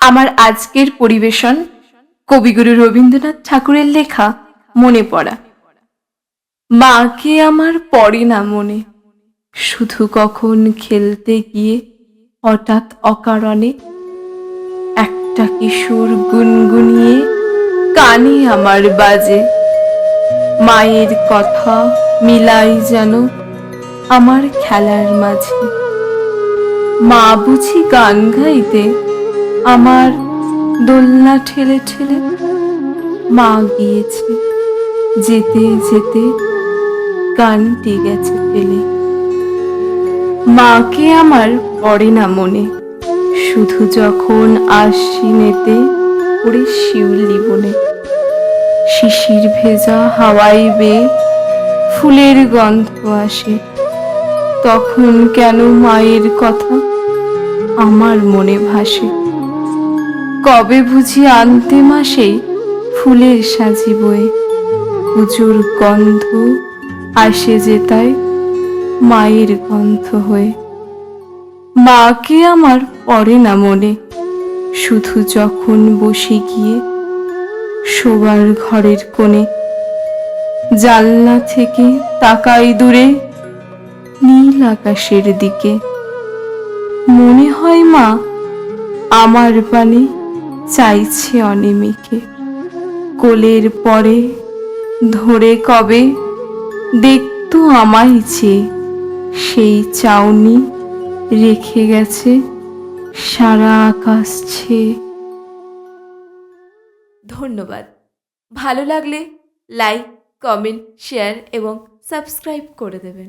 আমার আজকের পরিবেশন কবিগুরু রবীন্দ্রনাথ ঠাকুরের লেখা মনে পড়া। মাকে আমার পড়ে না মনে, শুধু কখন খেলতে গিয়ে হঠাৎ অকারণে একটা কিশোর গুনগুনিয়ে কানে আমার বাজে। মায়ের কথা মিলাই যেন আমার খেলার মাঝে। মা বুঝি গান গাইতে আমার দোলনা ঠেলে ঠেলে। মা গিয়েছে, যেতে যেতে গানটি গেছে ফেলে। মাকে আমার পড়ে না মনে, শুধু যখন আশ্বিনেতে পড়ে শিউলি বনে। শিশির ভেজা হাওয়ায় বেয়ে ফুলের গন্ধ আসে, তখন কেন মায়ের কথা আমার মনে ভাসে। কবে বুঝি আনতে মাসে ফুলের সাজি বয়ে, পুজোর গন্ধ আসে যেতায় মায়ের গন্ধ হয়ে। মাকে আমার পড়ে না মনে, শুধু যখন বসে গিয়ে শোবার ঘরের কোণে জানলা থেকে তাকাই দূরে নীল আকাশের দিকে। মনে হয় মা আমার পানে চাইছে অনিমিকে। কোলের পরে ধরে কবে দেখতো আমায় চেয়ে, সেই চাউনি রেখে গেছে সারা আকাশ ছেয়ে। ধন্যবাদ। ভালো লাগলে লাইক, কমেন্ট, শেয়ার এবং সাবস্ক্রাইব করে দেবেন।